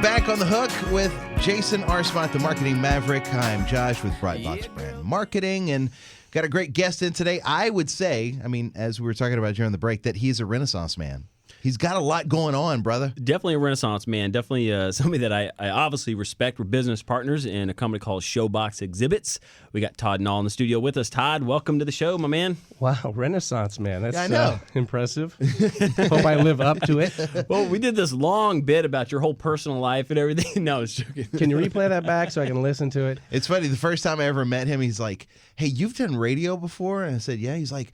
Back on the Hook with Jason Arspont, the Marketing Maverick. I'm Josh with Brightbox Brand Marketing, and got a great guest in today. I would say, as we were talking about during the break, that he's a Renaissance man. He's got a lot going on, brother. Definitely a Renaissance man. Definitely somebody that I obviously respect. We're business partners in a company called Showbox Exhibits. We got Todd Nall in the studio with us. Todd, welcome to the show, my man. Wow, Renaissance man. That's I know. Impressive. Hope I live up to it. Well, we did this long bit about your whole personal life and everything. No, I was joking. Can you replay that back so I can listen to it? It's funny. The first time I ever met him, he's like, "Hey, you've done radio before?" And I said, "Yeah." He's like,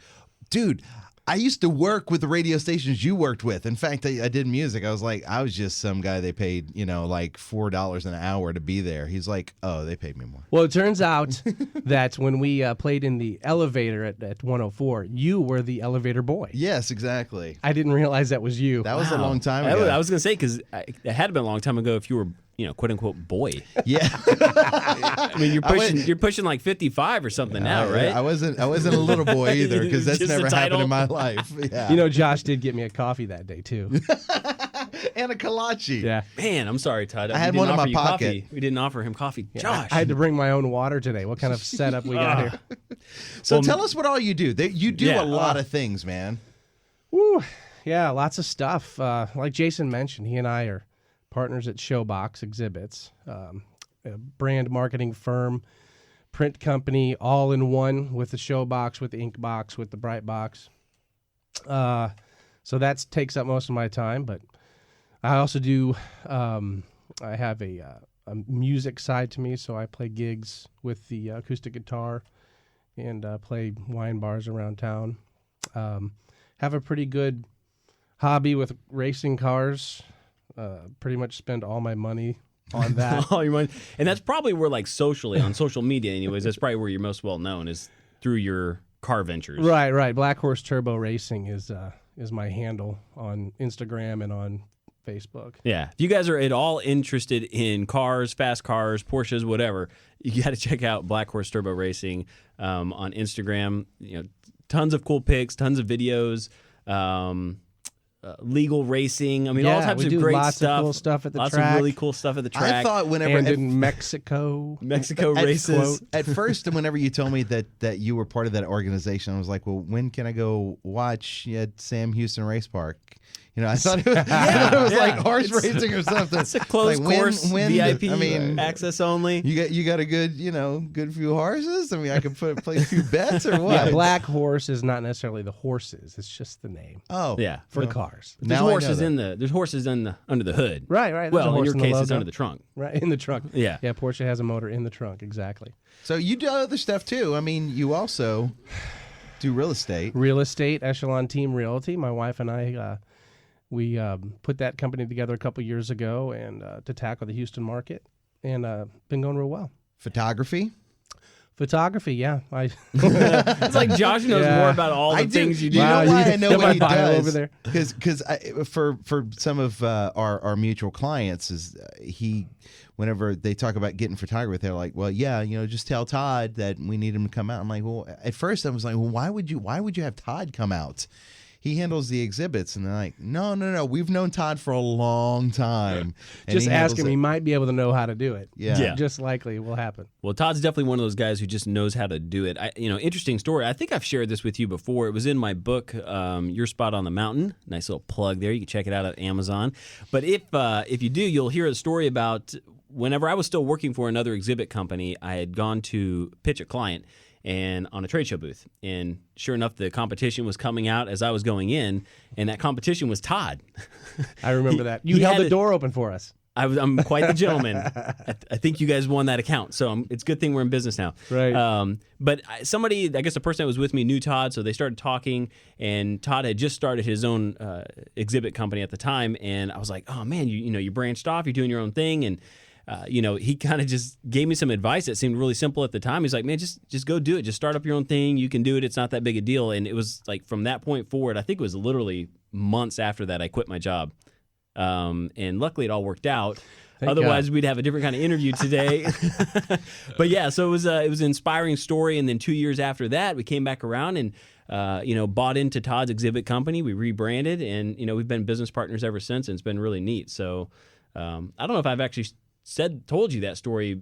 "Dude, I used to work with the radio stations you worked with. In fact, I did music." I was like, I was just some guy they paid, like $4 an hour to be there. He's like, "Oh, they paid me more." Well, it turns out that when we played in the elevator at 104, you were the elevator boy. Yes, exactly. I didn't realize that was you. That was a long time ago. I was going to say, because it had been a long time ago if you were, quote unquote, boy. Yeah. You're pushing like 55 or something now, right? I wasn't a little boy either, because that's Just never the happened title. in my life. Yeah. Josh did get me a coffee that day, too. And a kolache. Yeah. Man, I'm sorry, Todd. I had one in my pocket. Coffee. We didn't offer him coffee. Josh. I had to bring my own water today. What kind of setup we got here? So tell us what all you do. You do Yeah. a lot of things, man. Woo. Yeah, lots of stuff. Like Jason mentioned, he and I are partners at Showbox Exhibits, a brand marketing firm, print company, all in one, with the Showbox, with the Inkbox, with the Brightbox. So that takes up most of my time, but I also do, I have a music side to me, so I play gigs with the acoustic guitar and play wine bars around town. Have a pretty good hobby with racing cars. Pretty much spend all my money on that. All your money. And that's probably where, like, socially, on social media anyways, that's probably where you're most well known, is through your car ventures. Right. Black Horse Turbo Racing is my handle on Instagram and on Facebook. Yeah. If you guys are at all interested in cars, fast cars, Porsches, whatever, you got to check out Black Horse Turbo Racing on Instagram. Tons of cool pics, tons of videos. Legal racing. All types of great lots stuff. of cool stuff at the lots track. of really cool stuff at the track. I thought whenever And in Mexico. Mexico races. At first, whenever you told me that you were part of that organization, I was like, well, when can I go watch at Sam Houston Race Park? I thought it was, like horse racing or something. It's a closed like course, VIP, access only. You got a good good few horses. I could play a few bets or what? Yeah, Black Horse is not necessarily the horses. It's just the name. Oh, yeah, for the cars. There's horses under the hood. Right. There's Well, a in horse your the case, it's logo. under the trunk. Right, in the trunk. Yeah. Yeah, Porsche has a motor in the trunk, exactly. So you do other stuff too. You also do real estate. Real estate, Echelon Team Realty. My wife and I, we put that company together a couple years ago and to tackle the Houston market, and been going real well. Photography, yeah. It's like Josh knows more about all the things you do. You know why I know what he does? Over there. Because for some of our mutual clients, is whenever they talk about getting photography, they're like, well, yeah, just tell Todd that we need him to come out. I'm like, well, at first I was like, well, why would you have Todd come out? He handles the exhibits, and they're like, no. We've known Todd for a long time. And just ask him. He might be able to know how to do it. Yeah. Just likely will happen. Well, Todd's definitely one of those guys who just knows how to do it. Interesting story. I think I've shared this with you before. It was in my book, Your Spot on the Mountain. Nice little plug there. You can check it out at Amazon. But if you do, you'll hear a story about whenever I was still working for another exhibit company, I had gone to pitch a client and on a trade show booth. And sure enough, the competition was coming out as I was going in, and that competition was Todd. I remember that. You held the door open for us. I'm quite the gentleman. I think you guys won that account, so it's a good thing we're in business now. Right. But somebody, I guess the person that was with me knew Todd, so they started talking, and Todd had just started his own exhibit company at the time, and I was like, oh, man, you branched off, you're doing your own thing, and he kind of just gave me some advice that seemed really simple at the time. He's like, man, just go do it. Just start up your own thing. You can do it. It's not that big a deal. And it was like from that point forward, I think it was literally months after that I quit my job. And luckily it all worked out. Thank Otherwise, God. we'd have a different kind of interview today. But yeah, so it was an inspiring story. And then 2 years after that, we came back around and bought into Todd's exhibit company. We rebranded, and we've been business partners ever since. And it's been really neat. So. I don't know if I've actually told you that story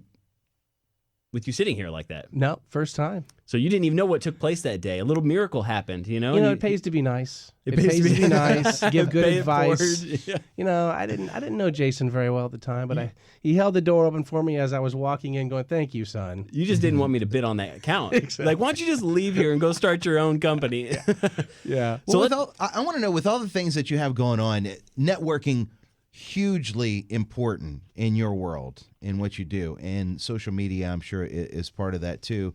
with you sitting here like that. No, first time. So you didn't even know what took place that day. A little miracle happened, you know? It pays to be nice. It pays to be nice. Give good Pay it advice. forward. Yeah. I didn't know Jason very well at the time, but he held the door open for me as I was walking in, going, "Thank you, son." You just didn't want me to bid on that account. Exactly. Like, why don't you just leave here and go start your own company? Yeah. So I want to know, with all the things that you have going on, networking hugely important in your world, in what you do, and social media, I'm sure, is part of that too.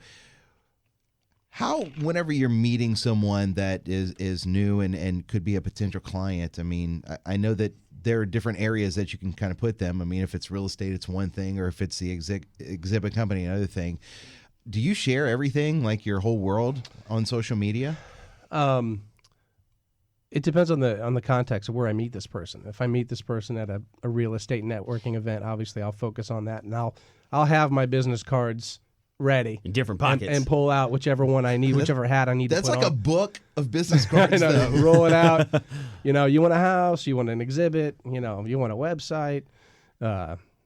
How, whenever you're meeting someone that is new and could be a potential client, I mean, I know that there are different areas that you can kind of put them. I mean, if it's real estate, it's one thing, or if it's the exhibit company, another thing. Do you share everything, like your whole world, on social media? It depends on the context of where I meet this person. If I meet this person at a real estate networking event, obviously I'll focus on that, and I'll have my business cards ready In different pockets. and pull out whichever one I need, whichever hat I need. That's to put like on. a book of business cards. I know, though. roll it out. You want a house, you want an exhibit, you want a website,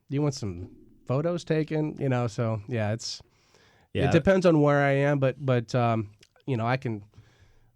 you want some photos taken, So yeah, it depends on where I am, but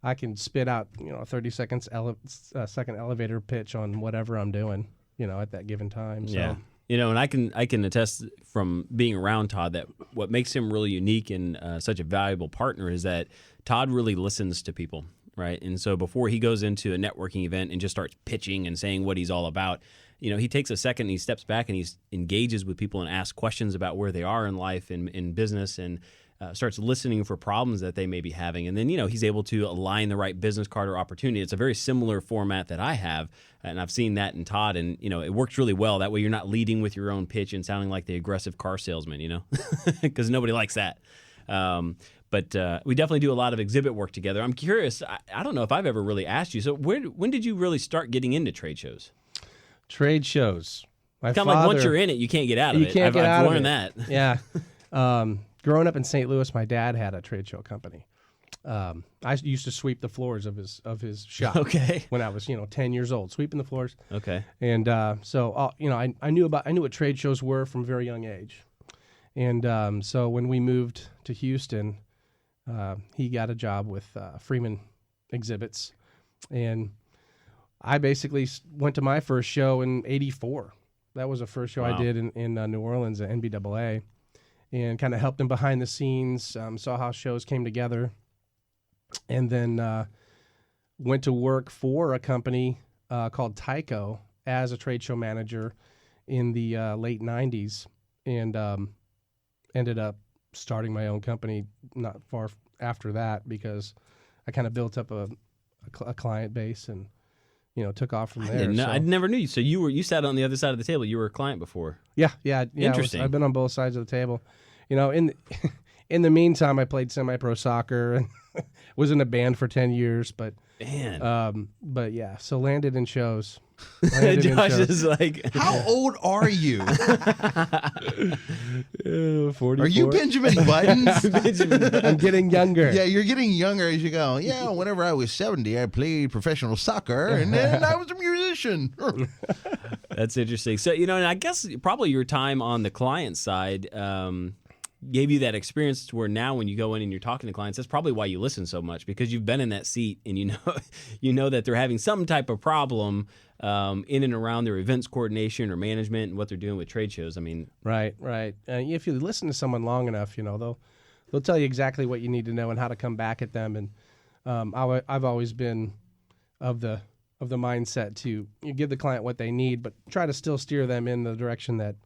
I can spit out a 30 second elevator pitch on whatever I'm doing, at that given time. So. Yeah. And I can attest from being around Todd that what makes him really unique and such a valuable partner is that Todd really listens to people, right? And so before he goes into a networking event and just starts pitching and saying what he's all about, he takes a second and he steps back and he engages with people and asks questions about where they are in life and in business, and starts listening for problems that they may be having. And then, he's able to align the right business card or opportunity. It's a very similar format that I have, and I've seen that in Todd, and, it works really well. That way you're not leading with your own pitch and sounding like the aggressive car salesman, because nobody likes that. But we definitely do a lot of exhibit work together. I'm curious, I don't know if I've ever really asked you, so when did you really start getting into trade shows? Trade shows. It's kind of like once you're in it, you can't get out of it. I've learned that. Yeah. Growing up in St. Louis, my dad had a trade show company. I used to sweep the floors of his shop. Okay. When I was 10 years old, sweeping the floors. Okay. And so I knew what trade shows were from a very young age. And so when we moved to Houston, he got a job with Freeman Exhibits, and I basically went to my first show in '84. That was the first show I did in New Orleans at NBAA, and kind of helped him behind the scenes, saw how shows came together, and then went to work for a company called Tyco as a trade show manager in the late 90s, and ended up starting my own company not far after that, because I kind of built up a client base and took off from there. I never knew you. So you sat on the other side of the table. You were a client before. Yeah. Interesting. I've been on both sides of the table. In the meantime, I played semi-pro soccer and was in a band for 10 years. But yeah, so landed in shows. Josh is like, how old are you? 44. Are you Benjamin Buttons? I'm getting younger. Yeah, you're getting younger as you go. Yeah, whenever I was 70, I played professional soccer, and then I was a musician. That's interesting. So, and I guess probably your time on the client side gave you that experience to where now when you go in and you're talking to clients, that's probably why you listen so much, because you've been in that seat and you know that they're having some type of problem in and around their events coordination or management and what they're doing with trade shows. I mean, right. If you listen to someone long enough, they'll tell you exactly what you need to know and how to come back at them. And I've always been of the mindset to give the client what they need, but try to still steer them in the direction that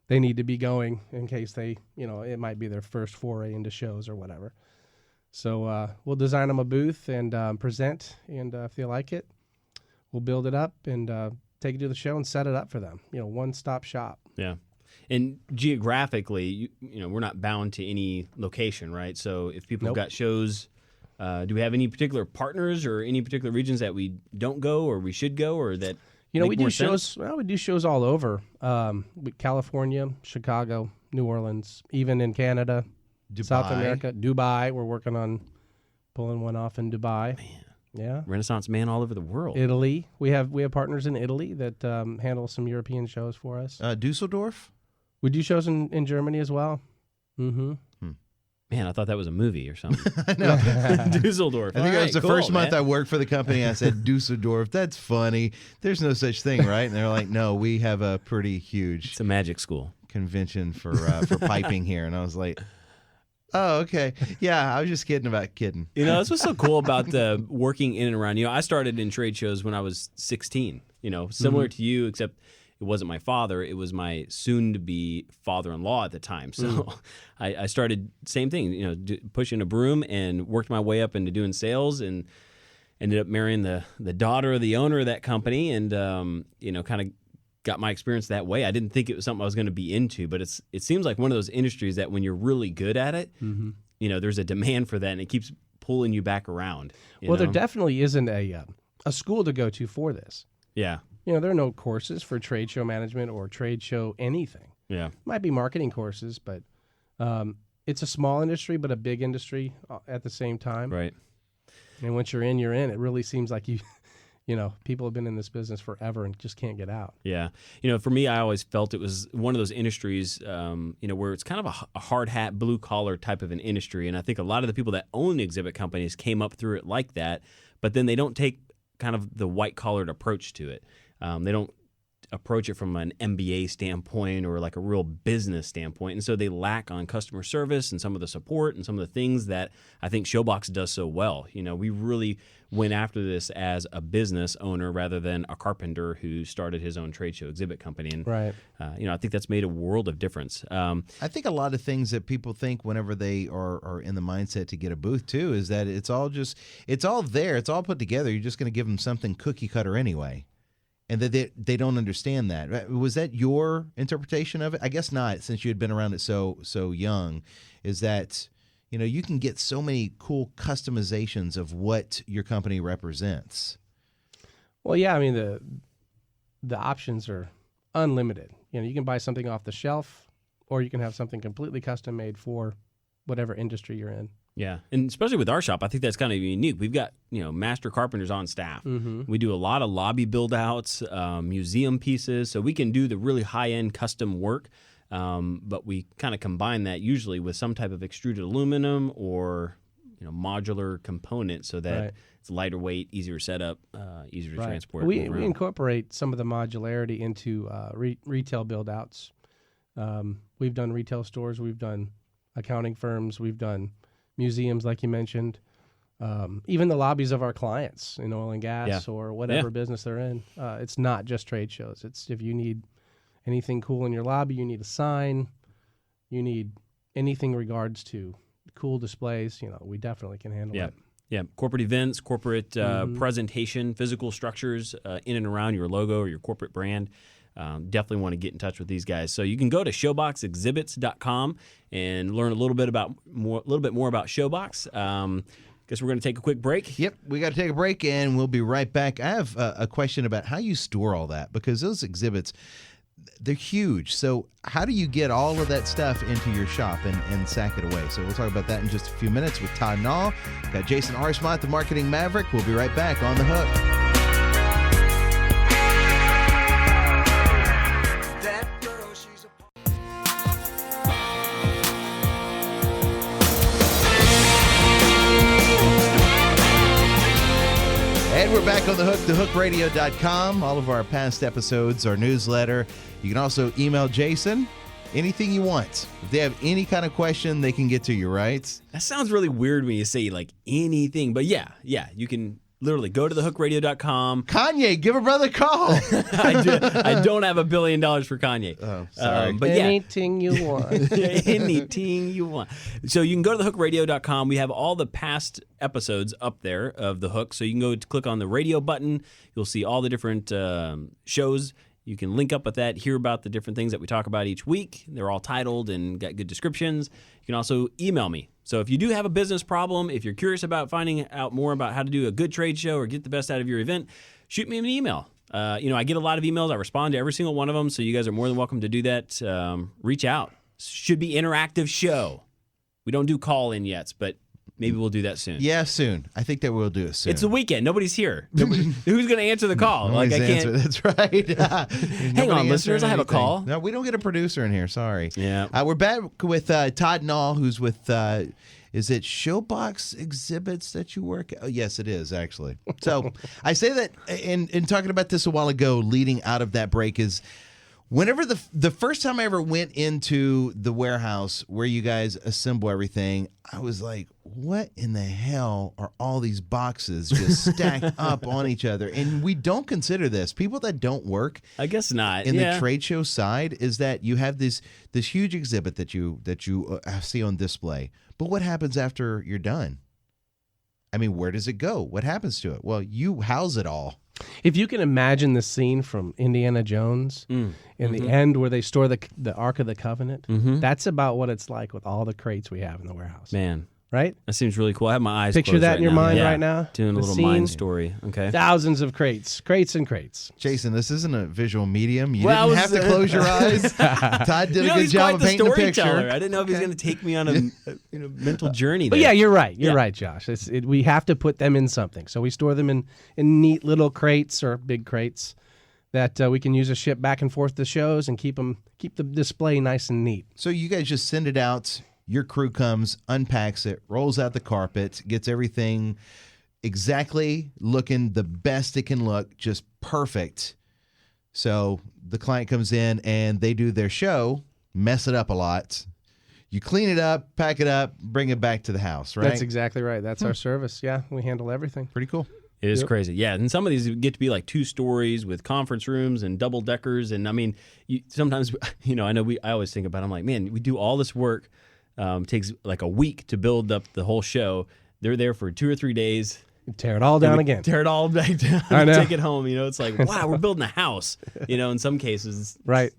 they need to be going in case they, it might be their first foray into shows or whatever. So we'll design them a booth and present, and if they like it, we'll build it up and take it to the show and set it up for them. One-stop shop. Yeah. And geographically, we're not bound to any location, right? So if people have got shows, do we have any particular partners or any particular regions that we don't go or we should go, or that we do shows. Well, we do shows all over. California, Chicago, New Orleans, even in Canada, Dubai. South America, Dubai. We're working on pulling one off in Dubai. Man. Yeah. Renaissance man all over the world. Italy. We have partners in Italy that handle some European shows for us. Dusseldorf? We do shows in Germany as well. Mm-hmm. Man, I thought that was a movie or something. I know. Dusseldorf. I think All it was right, the first cool, month man. I worked for the company. I said, Dusseldorf, that's funny. There's no such thing, right? And they're like, no, we have a pretty huge It's a magic school. convention for piping here. And I was like, oh, okay. Yeah, I was just kidding about kidding. You know, that's what's so cool about working in and around. You know, I started in trade shows when I was 16, you know, similar to you, except it wasn't my father. It was my soon-to-be father-in-law at the time. So I started, same thing, you know, pushing a broom and worked my way up into doing sales and ended up marrying the daughter of the owner of that company and, you know, kind of got my experience that way. I didn't think it was something I was going to be into, but it seems like one of those industries that when you're really good at it, you know, there's a demand for that and it keeps pulling you back around. Well, know? there definitely isn't a school to go to for this. Yeah. You know, there are no courses for trade show management or trade show anything. Yeah. Might be marketing courses, but it's a small industry, but a big industry at the same time. Right. And once you're in, you're in. It really seems like you know, people have been in this business forever and just can't get out. Yeah. You know, for me, I always felt it was one of those industries, you know, where it's kind of a hard hat, blue collar type of an industry. And I think a lot of the people that own exhibit companies came up through it like that, but then they don't take kind of the white collared approach to it. They don't approach it from an MBA standpoint or like a real business standpoint. And so they lack on customer service and some of the support and some of the things that I think Showbox does so well. You know, we really went after this as a business owner rather than a carpenter who started his own trade show exhibit company. And, Right. You know, I think that's made a world of difference. I think a lot of things that people think whenever they are in the mindset to get a booth too is that it's all there. It's all put together. You're just going to give them something cookie cutter anyway. And that they don't understand that. Was that your interpretation of it? I guess not, since you had been around it so young. Is that, you know, you can get so many cool customizations of what your company represents. Well, yeah, I mean the options are unlimited. You know, you can buy something off the shelf, or you can have something completely custom made for whatever industry you're in. Yeah, and especially with our shop, I think that's kind of unique. We've got, you know, master carpenters on staff. We do a lot of lobby build-outs, museum pieces, so we can do the really high-end custom work, but we kind of combine that usually with some type of extruded aluminum or, you know, modular component so that it's lighter weight, easier setup, easier to transport. We around. incorporate some of the modularity into retail build-outs. We've done retail stores, we've done accounting firms, we've done museums, like you mentioned, even the lobbies of our clients in oil and gas or whatever business they're in. It's not just trade shows. It's if you need anything cool in your lobby, you need a sign, you need anything regards to cool displays, you know, we definitely can handle it. Yeah, corporate events, corporate presentation, physical structures in and around your logo or your corporate brand. Definitely want to get in touch with these guys. So you can go to showboxexhibits.com and learn a little bit more about Showbox. Guess we're going to take a quick break. Yep, we got to take a break, and we'll be right back. I have a question about how you store all that, because those exhibits, they're huge. So how do you get all of that stuff into your shop and sack it away? So we'll talk about that in just a few minutes with Todd Nall. Got Jason Arsmont, the Marketing Maverick. We'll be right back on The Hook. And we're back on The Hook, thehookradio.com. All of our past episodes, our newsletter. You can also email Jason anything you want. If they have any kind of question, they can get to you, right? That sounds really weird when you say like anything, but yeah, you can literally go to thehookradio.com. Kanye, give a brother a call. I don't have $1 billion for Kanye. Oh, sorry. But Anything you want. anything you want. So you can go to thehookradio.com. We have all the past episodes up there of The Hook. So you can go to click on the radio button. You'll see all the different shows. You can link up with that, hear about the different things that we talk about each week. They're all titled and got good descriptions. You can also email me. So if you do have a business problem, if you're curious about finding out more about how to do a good trade show or get the best out of your event, shoot me an email. You know, I get a lot of emails. I respond to every single one of them, so you guys are more than welcome to do that. Reach out. Should be interactive show. We don't do call-in yet, but Maybe we'll do that soon. Yeah, soon. I think that we'll do it soon. It's the weekend. Nobody's here. Who's going to answer the call? Like I can't. That's right. Hang on, listeners. I have a call. No, we don't get a producer in here. Sorry. Yeah. We're back with Todd Nall, who's with. Is it Showbox Exhibits that you work at? Oh, yes, it is, actually. So I say that in talking about this a while ago, leading out of that break, is whenever the first time I ever went into the warehouse where you guys assemble everything, I was like, what in the hell are all these boxes just stacked up on each other? And we don't consider this. People that don't work, I guess not. in the trade show side, is that you have this huge exhibit that you see on display. But what happens after you're done? I mean, where does it go? What happens to it? Well, you house it all. If you can imagine the scene from Indiana Jones in the end where they store the Ark of the Covenant, that's about what it's like with all the crates we have in the warehouse. Man. Right? That seems really cool. I have my eyes Picture closed that right in your now. mind Yeah. right now. Doing a The little scene. mind story. Okay. Thousands of crates and crates. Jason, this isn't a visual medium. You Well, didn't have to close your eyes. Todd did a good he's job quite of the painting the storyteller. picture. I didn't know if he's going to take me on a mental journey there. But yeah, you're right. You're right, Josh. We have to put them in something. So we store them in neat little crates or big crates that we can use to ship back and forth to shows and keep the display nice and neat. So you guys just send it out. Your crew comes, unpacks it, rolls out the carpet, gets everything exactly looking the best it can look, just perfect. So the client comes in and they do their show, mess it up a lot. You clean it up, pack it up, bring it back to the house, right? That's exactly right. That's our service. Yeah, we handle everything. Pretty cool. It is crazy. Yeah, and some of these get to be like 2 stories with conference rooms and double deckers. And I mean, sometimes, I know I always think about it, I'm like, man, we do all this work. Takes like a week to build up the whole show. They're there for 2 or 3 days. Tear it all down again. Tear it all back down. I know. Take it home. It's like, wow, we're building a house. In some cases. Right.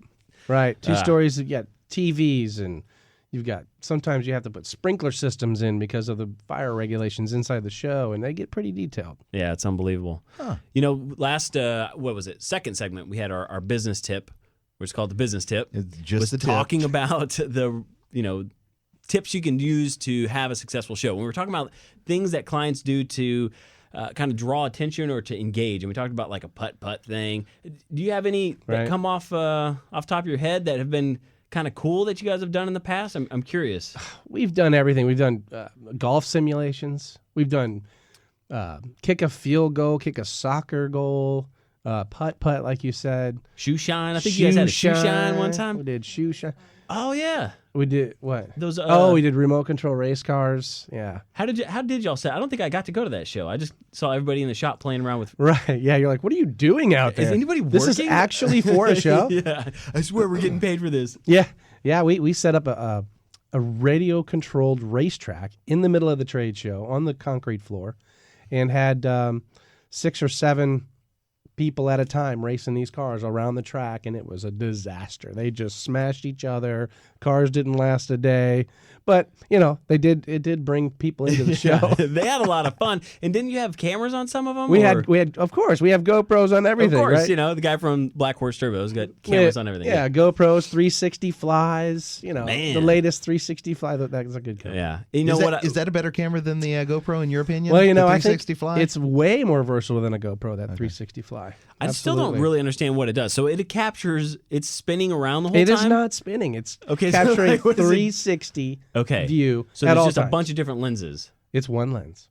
2 stories. You got TVs, and sometimes you have to put sprinkler systems in because of the fire regulations inside the show, and they get pretty detailed. Yeah, it's unbelievable. Huh. Last what was it? Second segment, we had our business tip, which is called the business tip. It's just was the tip. talking about the tips you can use to have a successful show. When we were talking about things that clients do to kind of draw attention or to engage, and we talked about like a putt-putt thing. Do you have any that come off top of your head that have been kind of cool that you guys have done in the past? I'm curious. We've done everything. We've done golf simulations. We've done kick a field goal, kick a soccer goal, putt-putt, like you said. Shoe shine. I think you guys had a shoe shine one time. We did shoe shine. Oh yeah. We did what? Those. We did remote control race cars. Yeah. How did y'all say? I don't think I got to go to that show. I just saw everybody in the shop playing around with. Right. Yeah. You're like, what are you doing out there? Is anybody working? This is actually for a show. Yeah. I swear we're getting paid for this. Yeah. Yeah. We set up a radio controlled racetrack in the middle of the trade show on the concrete floor, and had 6 or 7 people at a time racing these cars around the track, and it was a disaster. They just smashed each other. Cars didn't last a day, but it did bring people into the show. They had a lot of fun. And didn't you have cameras on some of them? We had of course we have GoPros on everything. Of course, right? the guy from Black Horse Turbo's got cameras on everything. Yeah, GoPros, 360 flies. Man. The latest 360 fly. That's a good camera. Yeah. Is that a better camera than the GoPro in your opinion? Well, the I think 360 fly? it's way more versatile than a GoPro. That 360 fly. I still don't really understand what it does. So it captures, it's spinning around the whole It time? is not spinning. It's Okay, so capturing like, what is it? 360 view. So at there's all just a times. bunch of different lenses. It's one lens.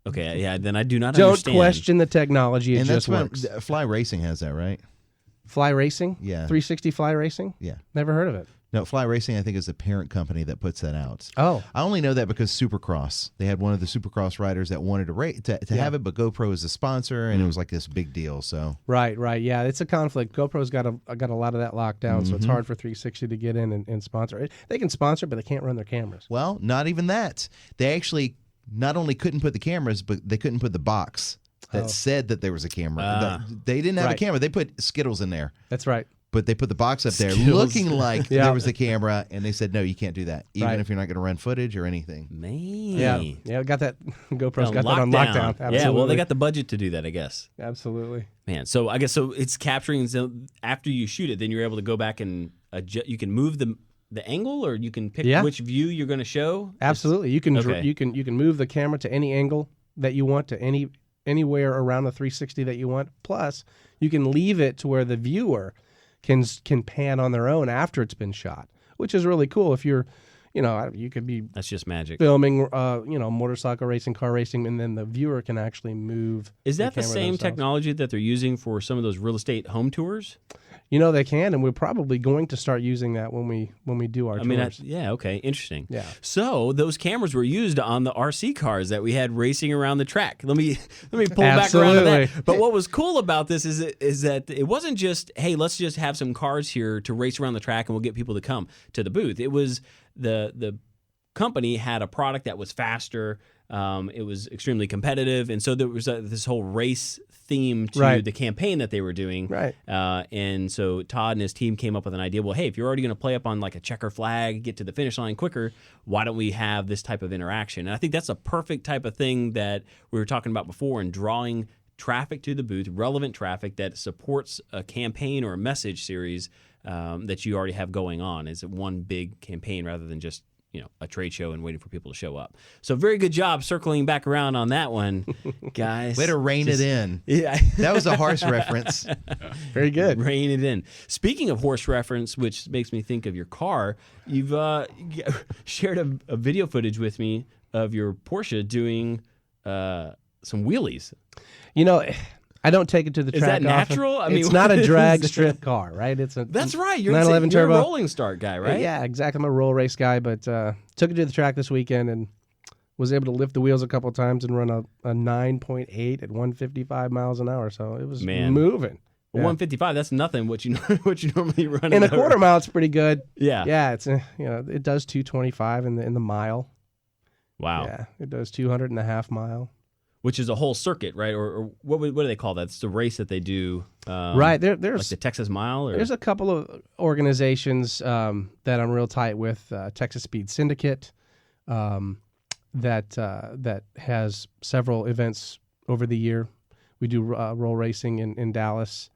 Okay, yeah, then I do not Don't understand. question the technology. It and just that's works. Fly Racing has that, right? Fly Racing? Yeah. 360 Fly Racing? Yeah. Never heard of it. No, Fly Racing, I think, is the parent company that puts that out. Oh. I only know that because Supercross. They had one of the Supercross riders that wanted to have it, but GoPro is a sponsor, and it was like this big deal. So Right. Yeah, it's a conflict. GoPro's got a lot of that locked down, so it's hard for 360 to get in and sponsor it. They can sponsor, but they can't run their cameras. Well, not even that. They actually not only couldn't put the cameras, but they couldn't put the box that said that there was a camera. They didn't have a camera. They put Skittles in there. That's right. But they put the box up there Skittles. looking like there was a camera, and they said, no, you can't do that, even if you're not going to run footage or anything. Man. Yeah, got that. GoPro's got that on lockdown. Absolutely. Yeah, well, they got the budget to do that, I guess. Absolutely. Man, so I guess it's capturing. So after you shoot it, then you're able to go back and adjust. You can move the the angle, or you can pick Yeah. which view you're going to show? Absolutely. You can Okay. you can move the camera to any angle that you want, to anywhere around the 360 that you want. Plus, you can leave it to where the viewer can pan on their own after it's been shot, which is really cool. If you're, you could be That's just magic. filming, motorcycle racing, car racing, and then the viewer can actually move. Is that the camera same themselves. technology that they're using for some of those real estate home tours? They can, and we're probably going to start using that when we do our tours. Yeah, okay, interesting. Yeah. So those cameras were used on the RC cars that we had racing around the track. Let me pull back around to that. Absolutely. But what was cool about this is that it wasn't just, hey, let's just have some cars here to race around the track and we'll get people to come to the booth. It was the company had a product that was faster. It was extremely competitive, and so there was this whole race theme to Right. the campaign that they were doing. Right. And so Todd and his team came up with an idea. Well, hey, if you're already going to play up on like a checker flag, get to the finish line quicker, why don't we have this type of interaction? And I think that's a perfect type of thing that we were talking about before, in drawing traffic to the booth, relevant traffic that supports a campaign or a message series that you already have going on. Is one big campaign rather than just a trade show and waiting for people to show up. So very good job circling back around on that one, guys. Way to rein it in. Yeah. That was a horse reference. Very good. Rein it in. Speaking of horse reference, which makes me think of your car, you've shared a video footage with me of your Porsche doing some wheelies. I don't take it to the Is track that natural? often. I mean, it's not what a is drag it? strip car, right? It's a That's right. You're 911 you're a turbo. rolling start guy, right? Yeah, exactly. I'm a roll race guy, but took it to the track this weekend and was able to lift the wheels a couple of times and run a 9.8 at 155 miles an hour. So it was moving. Well, Yeah. 155. That's nothing. What you normally run In a quarter mile, it's pretty good. Yeah. Yeah, it's it does 225 in the mile. Wow. Yeah, it does 200.5 mile. Which is a whole circuit, right? Or what do they call that? It's the race that they do. Right there's like the Texas Mile. Or? There's a couple of organizations that I'm real tight with. Texas Speed Syndicate, that has several events over the year. We do roll racing in Dallas,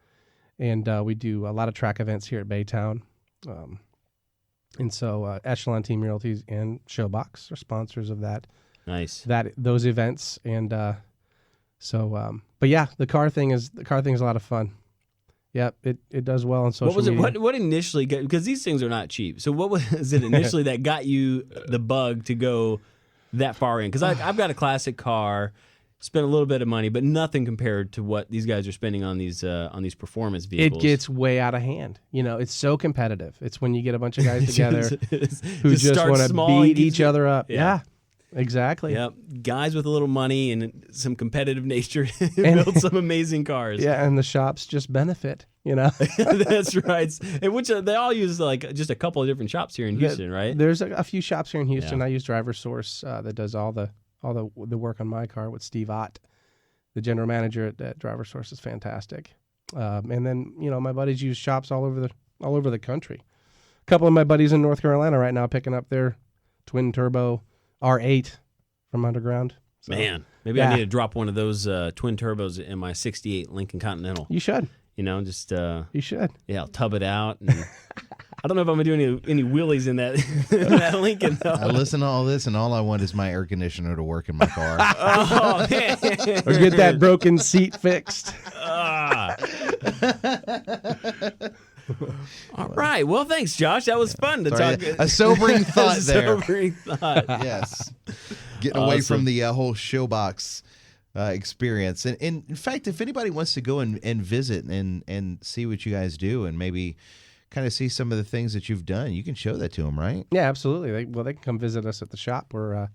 and we do a lot of track events here at Baytown. And so Echelon Team Realties and Showbox are sponsors of Nice. those events. And but yeah, the car thing is a lot of fun. Yep, it does well on social What was it? media. What initially got, because these things are not cheap. So what was it initially that got you the bug to go that far in? Because I've got a classic car, spent a little bit of money, but nothing compared to what these guys are spending on these performance vehicles. It gets way out of hand. It's so competitive. It's when you get a bunch of guys together who Just just start want to small and beat keep each it- other up. Yeah. Yeah, exactly. Yep, guys with a little money and some competitive nature build some amazing cars. Yeah, and the shops just benefit. That's right. And which they all use like just a couple of different shops here in Houston, right? There's a few shops here in Houston. Yeah. I use Driver Source that does all the work on my car with Steve Ott, the general manager at Driver Source. Is fantastic. And then my buddies use shops all over the country. A couple of my buddies in North Carolina right now picking up their twin turbo R8 from Underground. So, Man, maybe I need to drop one of those twin turbos in my '68 Lincoln Continental. you should. Just You should. yeah, I'll tub it out. And I don't know if I'm gonna do any wheelies in that in that Lincoln though. I listen to all this, and all I want is my air conditioner to work in my car. Oh man! Or get that broken seat fixed. Ah. All right. Well, thanks, Josh. That was fun to Sorry, talk. a sobering thought there. Sobering thought. Yes, getting away Awesome. from the whole Showbox experience. And in fact, if anybody wants to go and visit and see what you guys do, and maybe kind of see some of the things that you've done, you can show that to them, right? Yeah, absolutely. They can come visit us at the shop. We're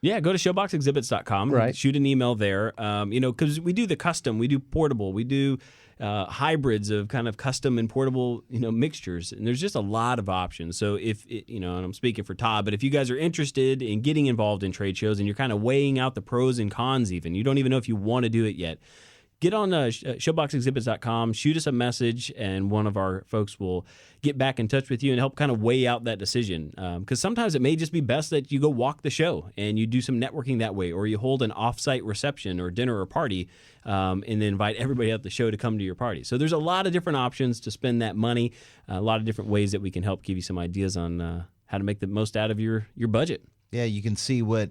Yeah, go to showboxexhibits.com. Right. Shoot an email there. Because we do the custom, we do portable, we do hybrids of kind of custom and portable, mixtures, and there's just a lot of options. So and I'm speaking for Todd, but if you guys are interested in getting involved in trade shows and you're kind of weighing out the pros and cons, even you don't even know if you want to do it yet, get on showboxexhibits.com, shoot us a message, and one of our folks will get back in touch with you and help kind of weigh out that decision. Because sometimes it may just be best that you go walk the show and you do some networking that way, or you hold an off-site reception or dinner or party and then invite everybody at the show to come to your party. So there's a lot of different options to spend that money, a lot of different ways that we can help give you some ideas on how to make the most out of your budget. Yeah, you can see what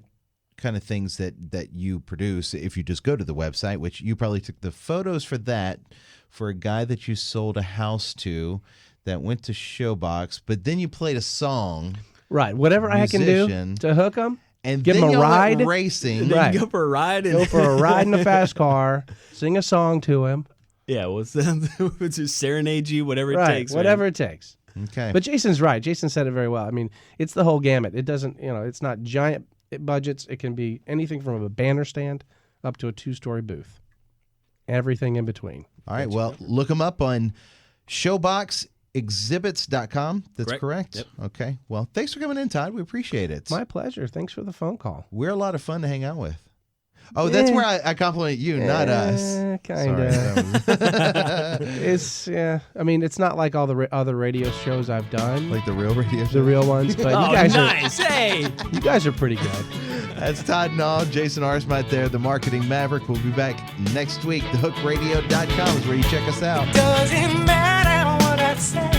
kind of things that you produce if you just go to the website, which you probably took the photos for that for a guy that you sold a house to that went to Showbox, but then you played a song. Right. Whatever I can do to hook them. And give then them a ride. Racing. Right. Go for a ride. Go for a ride in a fast car. Sing a song to him. Yeah, well, it's just serenade you, whatever it takes. Whatever it takes. Okay. But Jason's right. Jason said it very well. I mean, it's the whole gamut. It doesn't, it's not giant budgets. It can be anything from a banner stand up to a 2-story booth. Everything in between. All right. Well, look them up on showboxexhibits.com. That's correct? Yep. Okay. Well, thanks for coming in, Todd. We appreciate it. My pleasure. Thanks for the phone call. We're a lot of fun to hang out with. Oh, that's where I compliment you, not us. Kind of. It's I mean, it's not like all the other radio shows I've done, like the real radio shows. The real ones. But oh, you guys nice! Hey, you guys are pretty good. That's Todd Nall, Jason Arsmite there, the Marketing Maverick. We'll be back next week. TheHookRadio.com is where you check us out. Doesn't matter what I say.